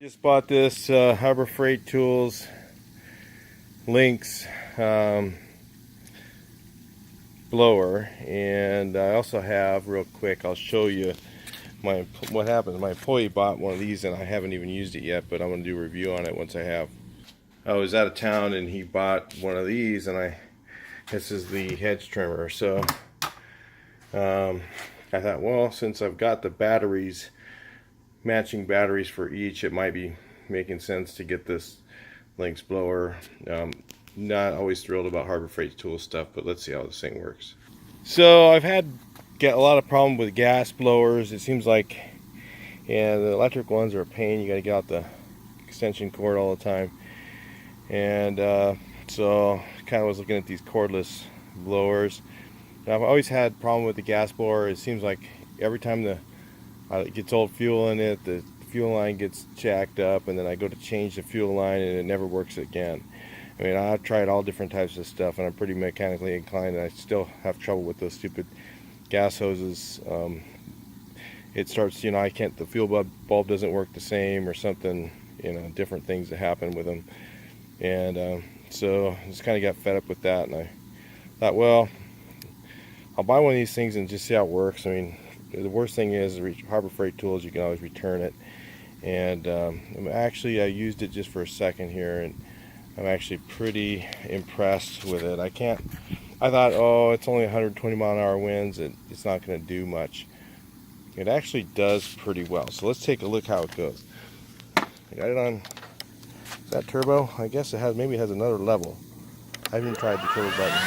Just bought this Harbor Freight Tools lynxx blower, and I also have, real quick, I'll show you what happened. My employee bought one of these and I haven't even used it yet, but I'm going to do a review on it once I have. I was out of town and he bought one of these, and this is the hedge trimmer. So I thought, well, since I've got the batteries, matching batteries for each, it might be making sense to get this lynxx blower. Not always thrilled about Harbor Freight Tools stuff, but let's see how this thing works. So I've had a lot of problem with gas blowers. It seems like, yeah, the electric ones are a pain. You got to get out the extension cord all the time, and so kind of was looking at these cordless blowers. And I've always had problem with the gas blower. It seems like every time it gets old fuel in it, the fuel line gets jacked up, and then I go to change the fuel line and it never works again. I mean, I've tried all different types of stuff, and I'm pretty mechanically inclined, and I still have trouble with those stupid gas hoses. It starts, the fuel bulb doesn't work the same or something, different things that happen with them. And so I just kind of got fed up with that, and I thought, well, I'll buy one of these things and just see how it works. I mean, the worst thing is Harbor Freight Tools, you can always return it. And actually, I used it just for a second here, and I'm actually pretty impressed with it. I thought, oh, it's only 120 mile an hour winds, it's not going to do much. It actually does pretty well. So let's take a look how it goes. I got it on, is that turbo? I guess maybe it has another level. I haven't even tried the turbo button.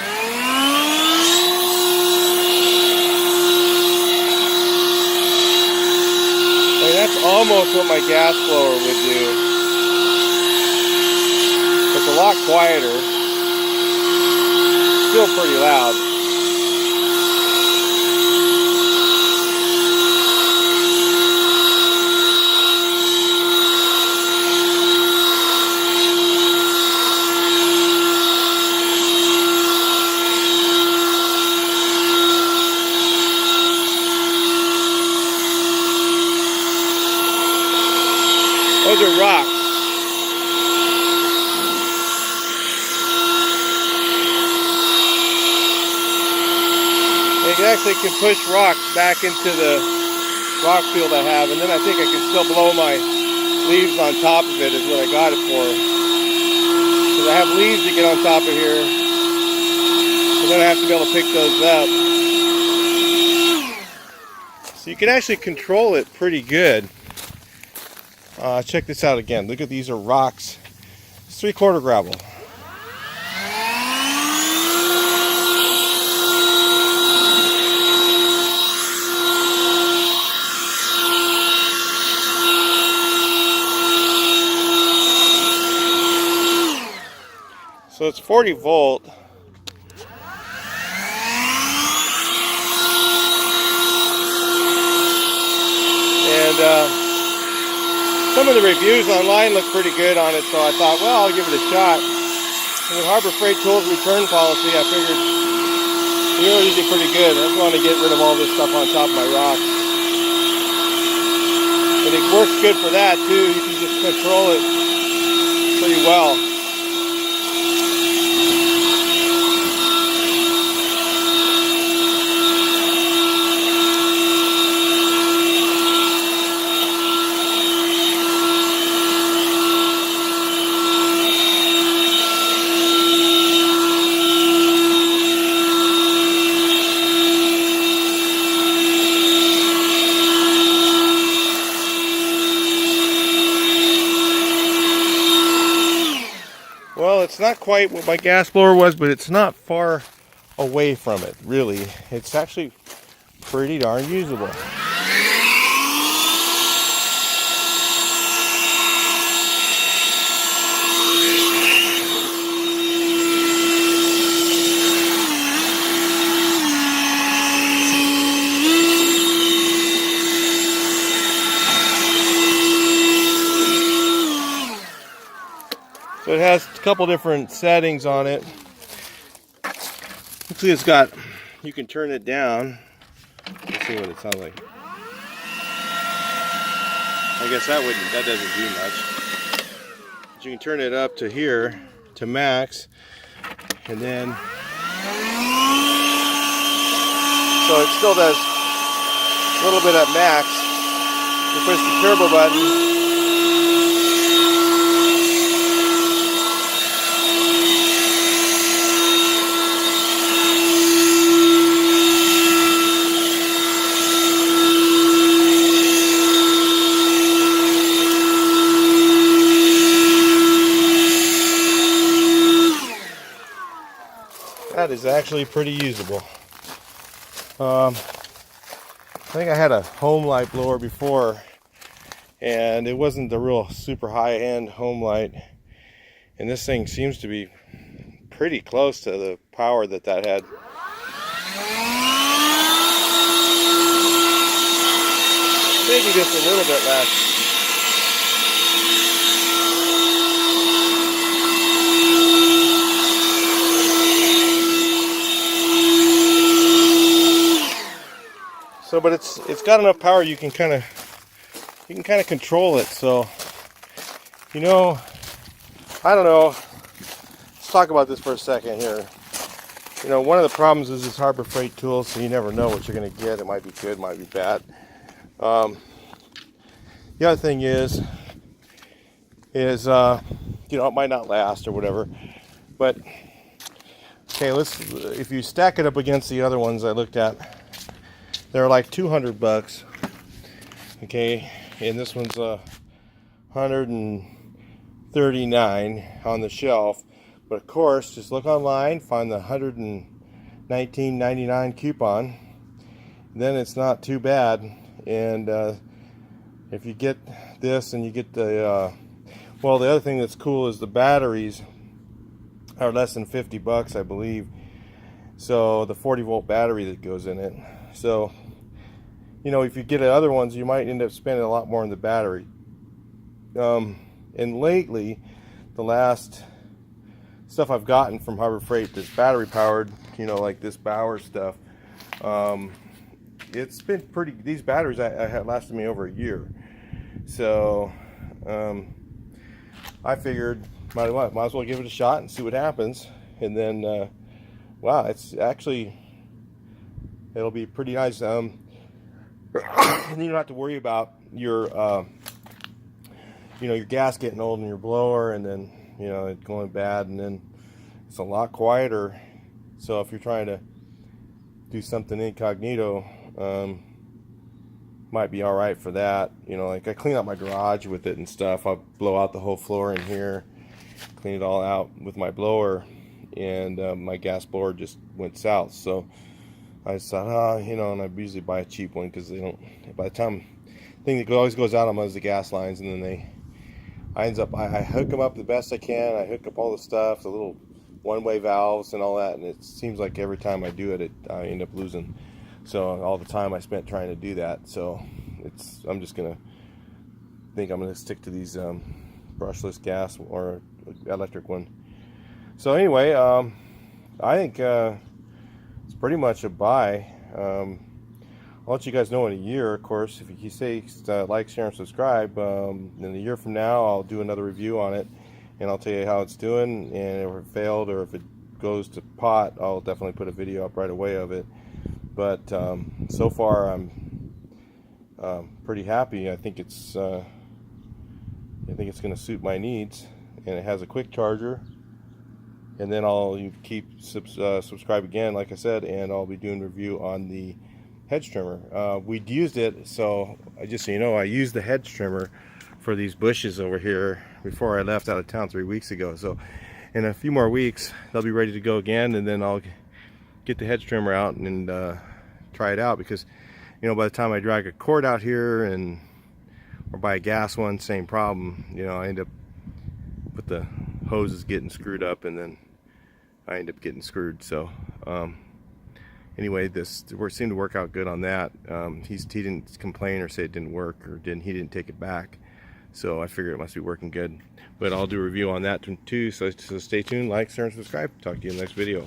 I mean, that's almost what my gas blower would do. It's a lot quieter. Still pretty loud. Those are rocks. It actually can push rocks back into the rock field I have, and then I think I can still blow my leaves on top of it, is what I got it for. Because I have leaves to get on top of here, and then I have to be able to pick those up. So you can actually control it pretty good. Check this out again. Look at these are rocks. It's 3/4 gravel. So it's 40 volt. And some of the reviews online look pretty good on it, so I thought, well, I'll give it a shot. And with Harbor Freight Tools return policy, I figured they're usually pretty good. I just want to get rid of all this stuff on top of my rocks. And it works good for that too. You can just control it pretty well. Well, it's not quite what my gas blower was, but it's not far away from it, really. It's actually pretty darn usable. So it has a couple different settings on it. Looks like you can turn it down. Let's see what it sounds like. I guess that doesn't do much. But you can turn it up to here, to max, and then, so it still does a little bit at max. You push the turbo button. That is actually pretty usable. I think I had a home light blower before, and it wasn't the real super high-end home light, and this thing seems to be pretty close to the power that had. Maybe just a little bit less. So, but it's got enough power you can kind of control it. So, you know, I don't know. Let's talk about this for a second here. You know, one of the problems is this Harbor Freight tool, so you never know what you're going to get. It might be good, might be bad. The other thing is you know, it might not last or whatever. But okay, if you stack it up against the other ones I looked at, they're like $200, okay, and this one's $139 on the shelf. But of course, just look online, find the $119.99 coupon. Then it's not too bad. And if you get this and you get the well, the other thing that's cool is the batteries are less than $50, I believe. So the 40-volt battery that goes in it. So, you know, if you get other ones, you might end up spending a lot more on the battery. And lately, the last stuff I've gotten from Harbor Freight that's battery powered, you know, like this Bauer stuff, it's been pretty. These batteries I had lasted me over a year. So I figured might as well give it a shot and see what happens. And then, wow, it's actually. It'll be pretty nice. And you don't have to worry about your, you know, your gas getting old in your blower, and then, you know, it going bad, and then it's a lot quieter. So if you're trying to do something incognito, might be all right for that. You know, like I clean out my garage with it and stuff. I'll blow out the whole floor in here, clean it all out with my blower, and my gas blower just went south. So I thought, you know, and I usually buy a cheap one because they don't. By the time, thing that always goes out on them is the gas lines, and then I hook them up the best I can. I hook up all the stuff, the little one-way valves and all that, and it seems like every time I do it, I end up losing. So all the time I spent trying to do that. So I'm just gonna stick to these brushless gas or electric one. So anyway, I think. It's pretty much a buy. I'll let you guys know in a year, of course. If you say like, share, and subscribe, in a year from now, I'll do another review on it, and I'll tell you how it's doing, and if it failed or if it goes to pot, I'll definitely put a video up right away of it. But so far, I'm pretty happy. I think it's going to suit my needs, and it has a quick charger. And then I'll subscribe again, like I said, and I'll be doing a review on the hedge trimmer. We'd used it, so just so you know, I used the hedge trimmer for these bushes over here before I left out of town 3 weeks ago. So in a few more weeks, they'll be ready to go again, and then I'll get the hedge trimmer out and try it out, because, you know, by the time I drag a cord out here or buy a gas one, same problem. You know, I end up with the hoses getting screwed up, and then I end up getting screwed. So anyway, this seemed to work out good on that. He didn't complain or say it didn't work, or he didn't take it back. So I figured it must be working good. But I'll do a review on that too. So stay tuned, like, share, and subscribe. Talk to you in the next video.